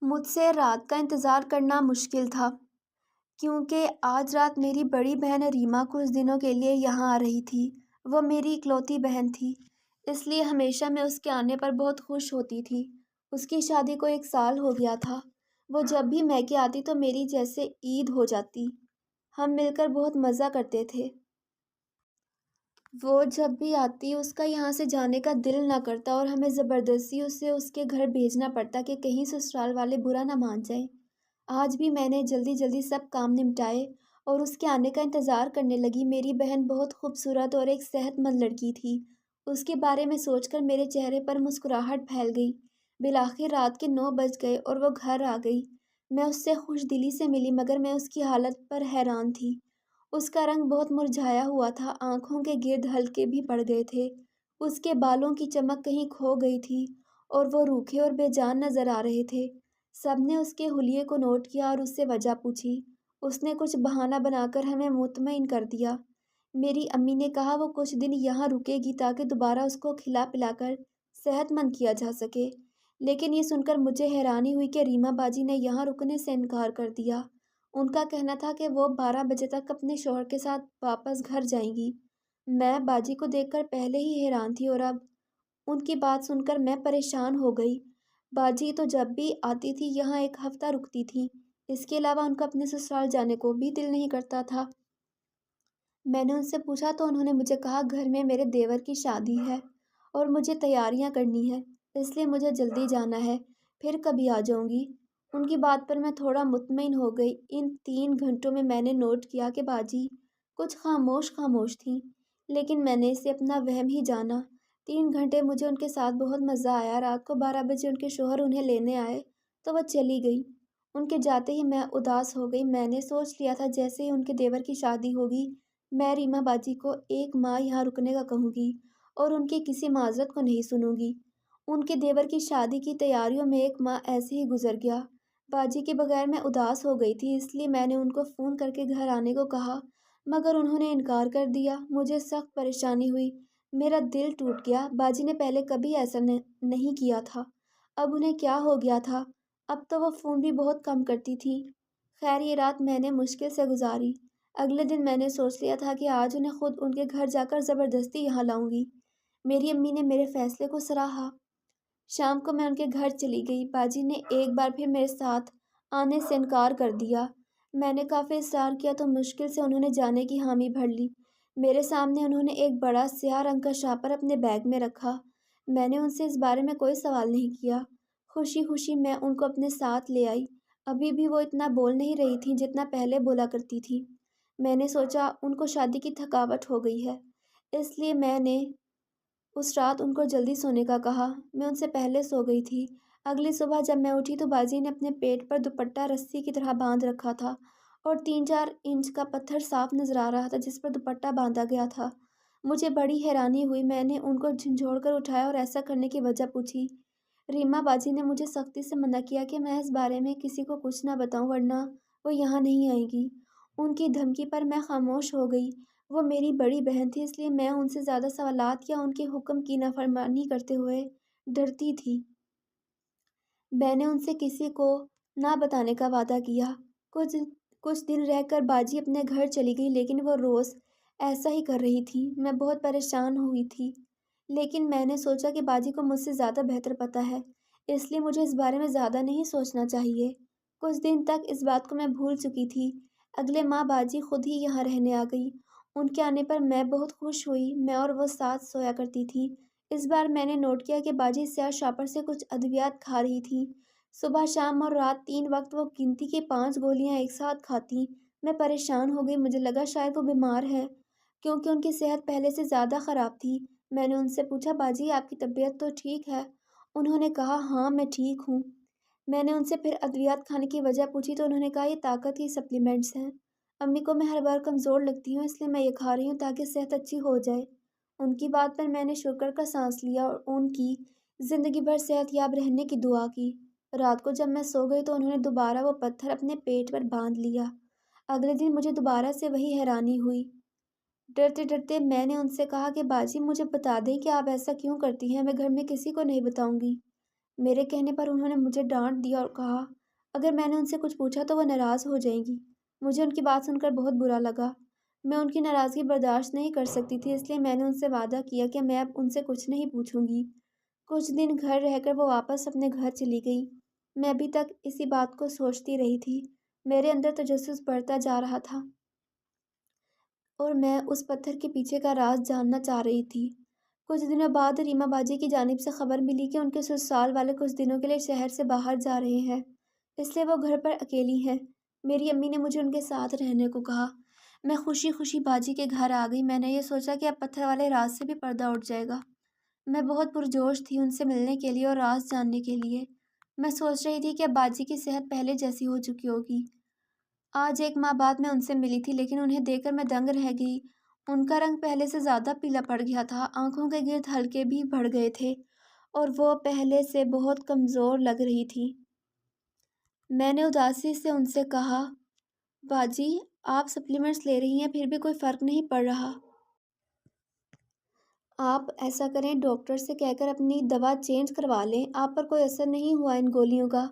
مجھ سے رات کا انتظار کرنا مشکل تھا کیونکہ آج رات میری بڑی بہن ریما کچھ دنوں کے لیے یہاں آ رہی تھی۔ وہ میری اکلوتی بہن تھی، اس لیے ہمیشہ میں اس کے آنے پر بہت خوش ہوتی تھی۔ اس کی شادی کو 1 سال ہو گیا تھا۔ وہ جب بھی میکے آتی تو میری جیسے عید ہو جاتی۔ ہم مل کر بہت مزہ کرتے تھے۔ وہ جب بھی آتی اس کا یہاں سے جانے کا دل نہ کرتا اور ہمیں زبردستی اسے اس کے گھر بھیجنا پڑتا کہ کہیں سسرال والے برا نہ مان جائیں۔ آج بھی میں نے جلدی جلدی سب کام نمٹائے اور اس کے آنے کا انتظار کرنے لگی۔ میری بہن بہت خوبصورت اور ایک صحت مند لڑکی تھی۔ اس کے بارے میں سوچ کر میرے چہرے پر مسکراہٹ پھیل گئی۔ بالآخر رات کے 9 بج گئے اور وہ گھر آ گئی۔ میں اس سے خوش دلی سے ملی مگر میں اس کی حالت پر حیران تھی۔ اس کا رنگ بہت مرجھایا ہوا تھا، آنکھوں کے گرد ہلکے بھی پڑ گئے تھے، اس کے بالوں کی چمک کہیں کھو گئی تھی اور وہ روکھے اور بے جان نظر آ رہے تھے۔ سب نے اس کے حلیے کو نوٹ کیا اور اس سے وجہ پوچھی۔ اس نے کچھ بہانہ بنا کر ہمیں مطمئن کر دیا۔ میری امی نے کہا وہ کچھ دن یہاں رکے گی تاکہ دوبارہ اس کو کھلا پلا کر صحت مند کیا جا سکے، لیکن یہ سن کر مجھے حیرانی ہوئی کہ ریما باجی نے یہاں رکنے سے انکار کر دیا۔ ان کا کہنا تھا کہ وہ 12 بجے تک اپنے شوہر کے ساتھ واپس گھر جائیں گی۔ میں باجی کو دیکھ کر پہلے ہی حیران تھی اور اب ان کی بات سن کر میں پریشان ہو گئی۔ باجی تو جب بھی آتی تھی یہاں 1 ہفتہ رکتی تھی، اس کے علاوہ ان کا اپنے سسرال جانے کو بھی دل نہیں کرتا تھا۔ میں نے ان سے پوچھا تو انہوں نے مجھے کہا گھر میں میرے دیور کی شادی ہے اور مجھے تیاریاں کرنی ہے، اس لیے مجھے جلدی جانا ہے، پھر کبھی آ جاؤں گی۔ ان کی بات پر میں تھوڑا مطمئن ہو گئی۔ ان 3 گھنٹوں میں میں نے نوٹ کیا کہ باجی کچھ خاموش تھیں، لیکن میں نے اسے اپنا وہم ہی جانا۔ 3 گھنٹے مجھے ان کے ساتھ بہت مزہ آیا۔ رات کو 12 بجے ان کے شوہر انہیں لینے آئے تو وہ چلی گئی۔ ان کے جاتے ہی میں اداس ہو گئی۔ میں نے سوچ لیا تھا جیسے ہی ان کے دیور کی شادی ہوگی میں ریما باجی کو 1 ماہ یہاں رکنے کا کہوں گی اور ان کی کسی معذرت کو نہیں سنوں گی۔ ان کے دیور کی شادی کی تیاریوں میں 1 ماہ ایسے ہی گزر گیا۔ باجی کے بغیر میں اداس ہو گئی تھی، اس لیے میں نے ان کو فون کر کے گھر آنے کو کہا مگر انہوں نے انکار کر دیا۔ مجھے سخت پریشانی ہوئی، میرا دل ٹوٹ گیا۔ باجی نے پہلے کبھی ایسا نہیں کیا تھا، اب انہیں کیا ہو گیا تھا؟ اب تو وہ فون بھی بہت کم کرتی تھی۔ خیر یہ رات میں نے مشکل سے گزاری۔ اگلے دن میں نے سوچ لیا تھا کہ آج انہیں خود ان کے گھر جا کر زبردستی یہاں لاؤں گی۔ میری امی نے میرے فیصلے کو سراہا۔ شام کو میں ان کے گھر چلی گئی۔ باجی نے ایک بار پھر میرے ساتھ آنے سے انکار کر دیا۔ میں نے کافی اصرار کیا تو مشکل سے انہوں نے جانے کی حامی بھر لی۔ میرے سامنے انہوں نے ایک بڑا سیاہ رنگ کا شاپر اپنے بیگ میں رکھا۔ میں نے ان سے اس بارے میں کوئی سوال نہیں کیا۔ خوشی خوشی میں ان کو اپنے ساتھ لے آئی۔ ابھی بھی وہ اتنا بول نہیں رہی تھی جتنا پہلے بولا کرتی تھی۔ میں نے سوچا ان کو شادی کی تھکاوٹ ہو گئی ہے، اس لیے میں نے اس رات ان کو جلدی سونے کا کہا۔ میں ان سے پہلے سو گئی تھی۔ اگلی صبح جب میں اٹھی تو باجی نے اپنے پیٹ پر دوپٹہ رسی کی طرح باندھ رکھا تھا اور 3-4 انچ کا پتھر صاف نظر آ رہا تھا جس پر دوپٹہ باندھا گیا تھا۔ مجھے بڑی حیرانی ہوئی۔ میں نے ان کو جھنجھوڑ کر اٹھایا اور ایسا کرنے کی وجہ پوچھی۔ ریما باجی نے مجھے سختی سے منع کیا کہ میں اس بارے میں کسی کو کچھ نہ بتاؤں ورنہ وہ یہاں نہیں آئیں گی۔ ان کی دھمکی پر میں خاموش ہو گئی۔ وہ میری بڑی بہن تھی، اس لیے میں ان سے زیادہ سوالات یا ان کے حکم کی نافرمانی کرتے ہوئے ڈرتی تھی۔ میں نے ان سے کسی کو نہ بتانے کا وعدہ کیا۔ کچھ دن رہ کر باجی اپنے گھر چلی گئی، لیکن وہ روز ایسا ہی کر رہی تھی۔ میں بہت پریشان ہوئی تھی، لیکن میں نے سوچا کہ باجی کو مجھ سے زیادہ بہتر پتہ ہے، اس لیے مجھے اس بارے میں زیادہ نہیں سوچنا چاہیے۔ کچھ دن تک اس بات کو میں بھول چکی تھی۔ اگلے ماہ باجی خود ہی یہاں رہنے آ گئی۔ ان کے آنے پر میں بہت خوش ہوئی۔ میں اور وہ ساتھ سویا کرتی تھی۔ اس بار میں نے نوٹ کیا کہ باجی سیاہ شاپر سے کچھ ادویات کھا رہی تھی۔ صبح شام اور رات 3 وقت وہ گنتی کی 5 گولیاں ایک ساتھ کھاتی۔ میں پریشان ہو گئی، مجھے لگا شاید وہ بیمار ہے کیونکہ ان کی صحت پہلے سے زیادہ خراب تھی۔ میں نے ان سے پوچھا باجی آپ کی طبیعت تو ٹھیک ہے؟ انہوں نے کہا ہاں میں ٹھیک ہوں۔ میں نے ان سے پھر ادویات کھانے کی وجہ پوچھی تو انہوں نے کہا یہ طاقت کی سپلیمنٹس ہیں، امی کو میں ہر بار کمزور لگتی ہوں اس لیے میں یہ کھا رہی ہوں تاکہ صحت اچھی ہو جائے۔ ان کی بات پر میں نے شکر کا سانس لیا اور ان کی زندگی بھر صحت یاب رہنے کی دعا کی۔ رات کو جب میں سو گئی تو انہوں نے دوبارہ وہ پتھر اپنے پیٹ پر باندھ لیا۔ اگلے دن مجھے دوبارہ سے وہی حیرانی ہوئی۔ ڈرتے ڈرتے میں نے ان سے کہا کہ باجی مجھے بتا دیں کہ آپ ایسا کیوں کرتی ہیں، میں گھر میں کسی کو نہیں بتاؤں گی۔ میرے کہنے پر انہوں نے مجھے ڈانٹ دیا اور کہا اگر میں نے ان سے کچھ پوچھا تو وہ ناراض ہو جائیں گی۔ مجھے ان کی بات سن کر بہت برا لگا۔ میں ان کی ناراضگی برداشت نہیں کر سکتی تھی، اس لیے میں نے ان سے وعدہ کیا کہ میں اب ان سے کچھ نہیں پوچھوں گی۔ کچھ دن گھر رہ کر وہ واپس اپنے گھر چلی گئی۔ میں ابھی تک اسی بات کو سوچتی رہی تھی۔ میرے اندر تجسس بڑھتا جا رہا تھا اور میں اس پتھر کے پیچھے کا راز جاننا چاہ رہی تھی۔ کچھ دنوں بعد ریما باجی کی جانب سے خبر ملی کہ ان کے سسرال والے کچھ دنوں کے لیے شہر سے باہر جا رہے ہیں، اس لیے وہ گھر پر اکیلی ہیں۔ میری امی نے مجھے ان کے ساتھ رہنے کو کہا۔ میں خوشی خوشی باجی کے گھر آ گئی۔ میں نے یہ سوچا کہ اب پتھر والے راز سے بھی پردہ اٹھ جائے گا۔ میں بہت پرجوش تھی ان سے ملنے کے لیے اور راز جاننے کے لیے۔ میں سوچ رہی تھی کہ اب باجی کی صحت پہلے جیسی ہو چکی ہوگی۔ آج 1 ماہ بعد میں ان سے ملی تھی، لیکن انہیں دیکھ کر میں دنگ رہ گئی۔ ان کا رنگ پہلے سے زیادہ پیلا پڑ گیا تھا، آنکھوں کے گرد حلقے بھی بڑھ گئے تھے اور وہ پہلے سے بہت کمزور لگ رہی تھی۔ میں نے اداسی سے ان سے کہا باجی آپ سپلیمنٹس لے رہی ہیں پھر بھی کوئی فرق نہیں پڑ رہا۔ آپ ایسا کریں ڈاکٹر سے کہہ کر اپنی دوا چینج کروا لیں، آپ پر کوئی اثر نہیں ہوا ان گولیوں کا۔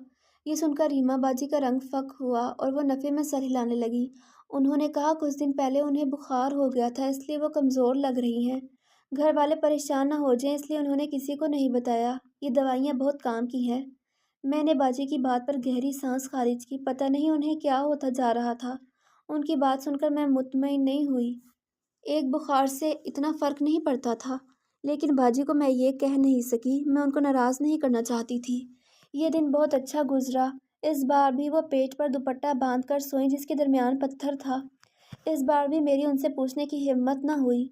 یہ سن کر ریما باجی کا رنگ فک ہوا اور وہ نفے میں سر ہلانے لگی۔ انہوں نے کہا کچھ دن پہلے انہیں بخار ہو گیا تھا، اس لیے وہ کمزور لگ رہی ہیں۔ گھر والے پریشان نہ ہو جائیں اس لیے انہوں نے کسی کو نہیں بتایا۔ یہ دوائیاں بہت کام کی ہیں۔ میں نے باجی کی بات پر گہری سانس خارج کی۔ پتہ نہیں انہیں کیا ہوتا جا رہا تھا۔ ان کی بات سن کر میں مطمئن نہیں ہوئی۔ ایک بخار سے اتنا فرق نہیں پڑتا تھا، لیکن باجی کو میں یہ کہہ نہیں سکی۔ میں ان کو ناراض نہیں کرنا چاہتی تھی۔ یہ دن بہت اچھا گزرا۔ اس بار بھی وہ پیٹ پر دوپٹہ باندھ کر سوئیں جس کے درمیان پتھر تھا۔ اس بار بھی میری ان سے پوچھنے کی ہمت نہ ہوئی۔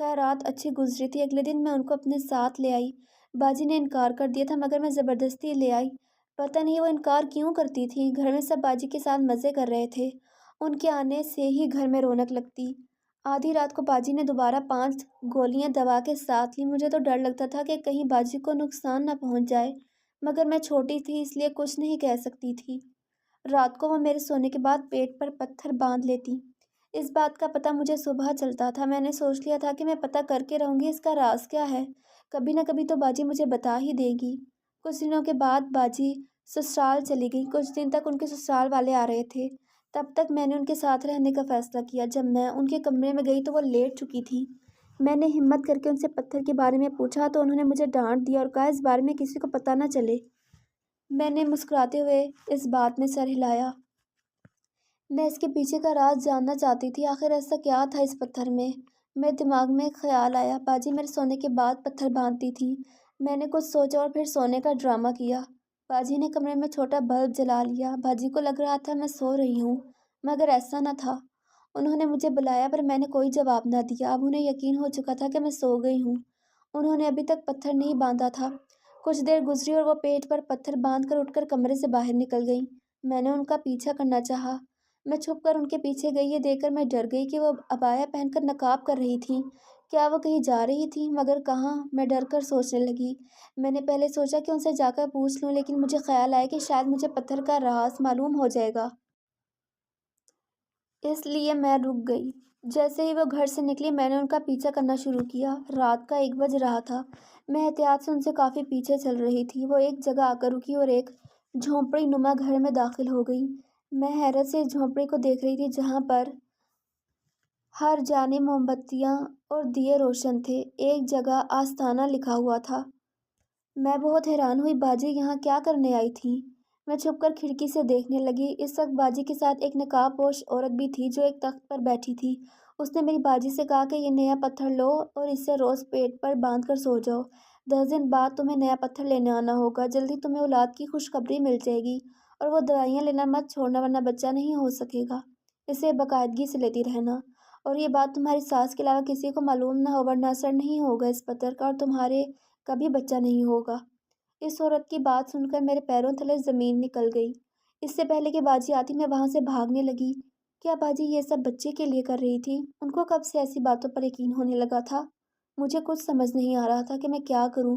خیر رات اچھی گزری تھی۔ اگلے دن میں ان کو اپنے ساتھ لے آئی۔ باجی نے انکار کر دیا تھا مگر میں زبردستی لے آئی۔ پتہ نہیں وہ انکار کیوں کرتی تھی۔ گھر میں سب باجی کے ساتھ مزے کر رہے تھے۔ ان کے آنے سے ہی گھر میں رونق لگتی۔ آدھی رات کو باجی نے دوبارہ 5 گولیاں دوا کے ساتھ لی۔ مجھے تو ڈر لگتا تھا کہ کہیں باجی کو نقصان نہ پہنچ جائے، مگر میں چھوٹی تھی اس لیے کچھ نہیں کہہ سکتی تھی۔ رات کو وہ میرے سونے کے بعد پیٹ پر پتھر باندھ لیتی۔ اس بات کا پتہ مجھے صبح چلتا تھا۔ میں نے سوچ لیا تھا کہ میں پتہ کر کے رہوں گی اس کا راز کیا ہے۔ کبھی نہ کبھی تو باجی مجھے بتا ہی دے گی۔ کچھ دنوں کے بعد باجی سسرال چلی گئی۔ کچھ دن تک ان کے سسرال والے آ رہے تھے۔ تب تک میں نے ان کے ساتھ رہنے کا فیصلہ کیا۔ جب میں ان کے کمرے میں گئی تو وہ لیٹ چکی تھیں۔ میں نے ہمت کر کے ان سے پتھر کے بارے میں پوچھا تو انہوں نے مجھے ڈانٹ دیا اور کہا اس بارے میں کسی کو پتہ نہ چلے۔ میں نے مسکراتے ہوئے اس بات میں سر ہلایا۔ میں اس کے پیچھے کا راز جاننا چاہتی تھی، آخر ایسا کیا تھا اس پتھر میں؟ میرے دماغ میں ایک خیال آیا۔ باجی میرے سونے کے بعد پتھر باندھتی تھی۔ میں نے کچھ سوچا اور پھر سونے کا ڈرامہ کیا۔ باجی نے کمرے میں چھوٹا بلب جلا لیا۔ باجی کو لگ رہا تھا میں سو رہی ہوں، مگر ایسا نہ تھا۔ انہوں نے مجھے بلایا پر میں نے کوئی جواب نہ دیا۔ اب انہیں یقین ہو چکا تھا کہ میں سو گئی ہوں۔ انہوں نے ابھی تک پتھر نہیں باندھا تھا۔ کچھ دیر گزری اور وہ پیٹ پر پتھر باندھ کر اٹھ کر کمرے سے باہر نکل گئیں۔ میں نے ان کا پیچھا کرنا چاہا۔ میں چھپ کر ان کے پیچھے گئی۔ یہ دیکھ کر میں ڈر گئی کہ وہ عبایا پہن کر نقاب کر رہی تھیں۔ کیا وہ کہیں جا رہی تھیں؟ مگر کہاں؟ میں ڈر کر سوچنے لگی۔ میں نے پہلے سوچا کہ ان سے جا کر پوچھ لوں، لیکن مجھے خیال آیا کہ شاید مجھے پتھر کا راز معلوم ہو جائے گا، اس لیے میں رک گئی۔ جیسے ہی وہ گھر سے نکلی میں نے ان کا پیچھا کرنا شروع کیا۔ رات کا 1 بج رہا تھا۔ میں احتیاط سے ان سے کافی پیچھے چل رہی تھی۔ وہ ایک جگہ آ کر رکی اور ایک جھونپڑی نما گھر میں داخل ہو گئی۔ میں حیرت سے اس جھونپڑی کو دیکھ رہی تھی جہاں پر ہر جانب موم بتیاں اور دیے روشن تھے۔ ایک جگہ آستانہ لکھا ہوا تھا۔ میں بہت حیران ہوئی۔ باجی یہاں کیا کرنے آئی تھیں؟ میں چھپ کر کھڑکی سے دیکھنے لگی۔ اس وقت باجی کے ساتھ ایک نقاب پوش عورت بھی تھی جو ایک تخت پر بیٹھی تھی۔ اس نے میری باجی سے کہا کہ یہ نیا پتھر لو اور اسے روز پیٹ پر باندھ کر سو جاؤ۔ 10 دن بعد تمہیں نیا پتھر لینے آنا ہوگا۔ جلدی تمہیں اولاد کی خوشخبری مل جائے گی، اور وہ دوائیاں لینا مت چھوڑنا ورنہ بچہ نہیں ہو سکے گا۔ اسے باقاعدگی سے لیتی رہنا، اور یہ بات تمہاری ساس کے علاوہ کسی کو معلوم نہ ہو ورنہ اثر نہیں ہوگا اس پتھر کا اور تمہارے کبھی بچہ نہیں ہوگا۔ اس عورت کی بات سن کر میرے پیروں تلے زمین نکل گئی۔ اس سے پہلے کہ باجی آتی میں وہاں سے بھاگنے لگی۔ کیا باجی یہ سب بچے کے لیے کر رہی تھی؟ ان کو کب سے ایسی باتوں پر یقین ہونے لگا تھا؟ مجھے کچھ سمجھ نہیں آ رہا تھا کہ میں کیا کروں۔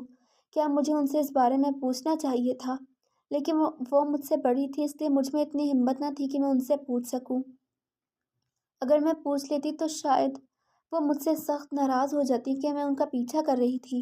کیا مجھے ان سے اس بارے میں پوچھنا چاہیے تھا؟ لیکن وہ مجھ سے بڑی تھی، اس لیے مجھ میں اتنی ہمت نہ تھی کہ میں ان سے پوچھ سکوں۔ اگر میں پوچھ لیتی تو شاید وہ مجھ سے سخت ناراض ہو جاتی کہ میں ان کا پیچھا کر رہی تھی۔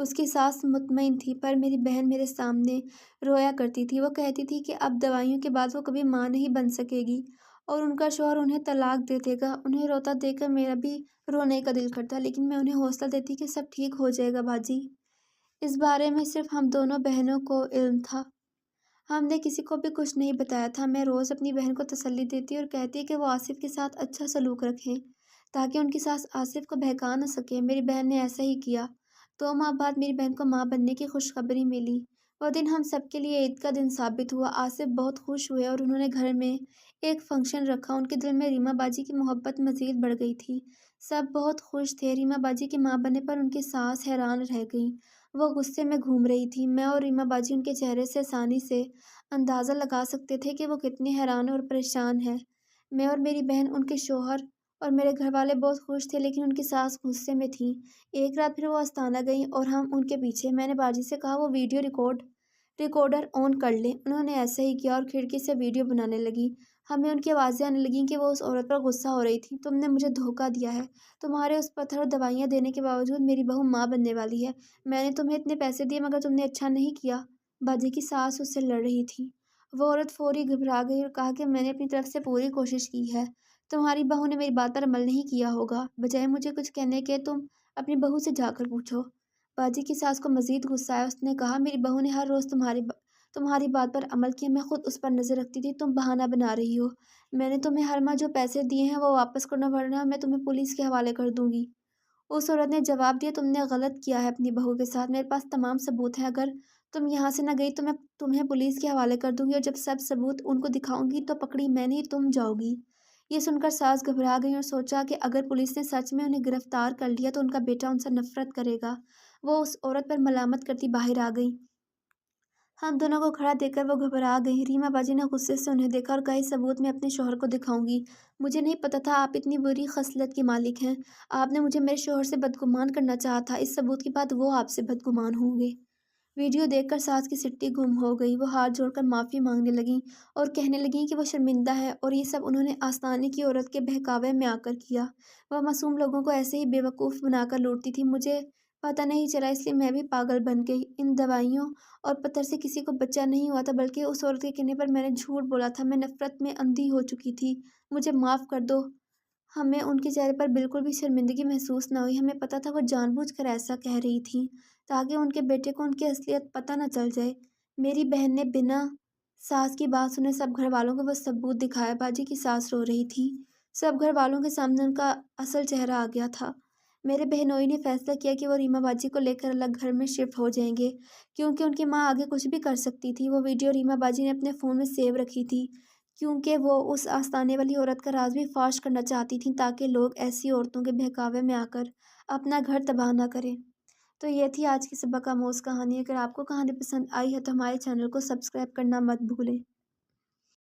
اس کی ساس مطمئن تھی، پر میری بہن میرے سامنے رویا کرتی تھی۔ وہ کہتی تھی کہ اب دوائیوں کے بعد وہ کبھی ماں نہیں بن سکے گی اور ان کا شوہر انہیں طلاق دے دے گا۔ انہیں روتا دیکھ کر میرا بھی رونے کا دل کرتا، لیکن میں انہیں حوصلہ دیتی کہ سب ٹھیک ہو جائے گا باجی۔ اس بارے میں صرف ہم دونوں بہنوں کو علم تھا، ہم نے کسی کو بھی کچھ نہیں بتایا تھا۔ میں روز اپنی بہن کو تسلی دیتی اور کہتی کہ وہ آصف کے ساتھ اچھا سلوک رکھیں تاکہ ان کی ساس آصف کو بہکا نہ سکے۔ میری بہن نے ایسا ہی کیا۔ 2 ماہ بعد میری بہن کو ماں بننے کی خوشخبری ملی۔ وہ دن ہم سب کے لیے عید کا دن ثابت ہوا۔ آصف بہت خوش ہوئے اور انہوں نے گھر میں ایک فنکشن رکھا۔ ان کے دل میں ریما باجی کی محبت مزید بڑھ گئی تھی۔ سب بہت خوش تھے۔ ریما باجی کے ماں بننے پر ان کی ساس حیران رہ گئیں۔ وہ غصے میں گھوم رہی تھی۔ میں اور ریما باجی ان کے چہرے سے آسانی سے اندازہ لگا سکتے تھے کہ وہ کتنی حیران اور پریشان ہیں۔ میں اور میری بہن، ان کے شوہر اور میرے گھر والے بہت خوش تھے، لیکن ان کی ساس غصے میں تھیں۔ ایک رات پھر وہ آستانہ گئیں اور ہم ان کے پیچھے۔ میں نے باجی سے کہا وہ ویڈیو ریکارڈر آن کر لیں۔ انہوں نے ایسا ہی کیا اور کھڑکی سے ویڈیو بنانے لگیں۔ ہمیں ان کی آوازیں آنے لگیں کہ وہ اس عورت پر غصہ ہو رہی تھی۔ تم نے مجھے دھوکہ دیا ہے، تمہارے اس پتھر اور دوائیاں دینے کے باوجود میری بہو ماں بننے والی ہے۔ میں نے تمہیں اتنے پیسے دیے مگر تم نے اچھا نہیں کیا۔ باجی کی ساس اس سے لڑ رہی تھی۔ وہ عورت فوری گھبرا گئی اور کہا کہ میں نے اپنی طرف سے پوری کوشش کی ہے، تمہاری بہو نے میری بات پر عمل نہیں کیا ہوگا۔ بجائے مجھے کچھ کہنے کے تم اپنی بہو سے جا کر پوچھو۔ باجی کی ساس کو مزید غصہ آیا۔ اس نے کہا میری بہو نے ہر روز تمہاری بات پر عمل کیا، میں خود اس پر نظر رکھتی تھی، تم بہانہ بنا رہی ہو۔ میں نے تمہیں ہر ماہ جو پیسے دیے ہیں وہ واپس کرنا، ورنہ میں تمہیں پولیس کے حوالے کر دوں گی۔ اس عورت نے جواب دیا تم نے غلط کیا ہے اپنی بہو کے ساتھ، میرے پاس تمام ثبوت ہیں، اگر تم یہاں سے نہ گئی تو میں تمہیں پولیس کے حوالے کر دوں گی، اور جب سب ثبوت ان کو دکھاؤں گی تو پکڑی میں نہیں تم جاؤ گی۔ یہ سن کر ساس گھبرا گئی اور سوچا کہ اگر پولیس نے سچ میں انہیں گرفتار کر لیا تو ان کا بیٹا ان سے نفرت کرے گا۔ وہ اس عورت پر ملامت کرتی باہر آ گئی۔ ہم دونوں کو کھڑا دیکھ کر وہ گھبرا گئی۔ ریما باجی نے غصے سے انہیں دیکھا اور کہا اس ثبوت میں اپنے شوہر کو دکھاؤں گی۔ مجھے نہیں پتا تھا آپ اتنی بری خصلت کے مالک ہیں۔ آپ نے مجھے میرے شوہر سے بدگمان کرنا چاہا تھا، اس ثبوت کے بعد وہ آپ سے بدگمان ہوں گے۔ ویڈیو دیکھ کر ساس کی سٹی گم ہو گئی۔ وہ ہاتھ جوڑ کر معافی مانگنے لگیں اور کہنے لگیں کہ وہ شرمندہ ہے اور یہ سب انہوں نے آستانے کی عورت کے بہکاوے میں آ کر کیا۔ وہ معصوم لوگوں کو ایسے ہی بے وقوف بنا کر لوٹتی تھی، مجھے پتہ نہیں چلا، اس لیے میں بھی پاگل بن گئی۔ ان دوائیوں اور پتھر سے کسی کو بچہ نہیں ہوا تھا، بلکہ اس عورت کے کہنے پر میں نے جھوٹ بولا تھا۔ میں نفرت میں اندھی ہو چکی تھی، مجھے معاف کر دو۔ ہمیں ان کے چہرے پر بالکل بھی شرمندگی محسوس نہ ہوئی۔ ہمیں پتہ تھا وہ جان بوجھ کر ایسا کہہ رہی تھیں تاکہ ان کے بیٹے کو ان کی اصلیت پتہ نہ چل جائے۔ میری بہن نے بنا ساس کی بات سنے سب گھر والوں کو وہ ثبوت دکھایا۔ باجی کی ساس رو رہی تھی، سب گھر والوں کے سامنے ان کا اصل چہرہ آ گیا تھا۔ میرے بہنوئی نے فیصلہ کیا کہ وہ ریما باجی کو لے کر الگ گھر میں شفٹ ہو جائیں گے، کیونکہ ان کی ماں آگے کچھ بھی کر سکتی تھی۔ وہ ویڈیو ریما باجی نے اپنے فون میں سیو رکھی تھی، کیونکہ وہ اس آستانے والی عورت کا راز بھی فاش کرنا چاہتی تھیں تاکہ لوگ ایسی عورتوں کے بہکاوے میں آ کر اپنا گھر تباہ نہ کریں۔ تو یہ تھی آج کی سبق آموز کہانی۔ اگر آپ کو کہانی پسند آئی ہے تو ہمارے چینل کو سبسکرائب کرنا مت بھولیں۔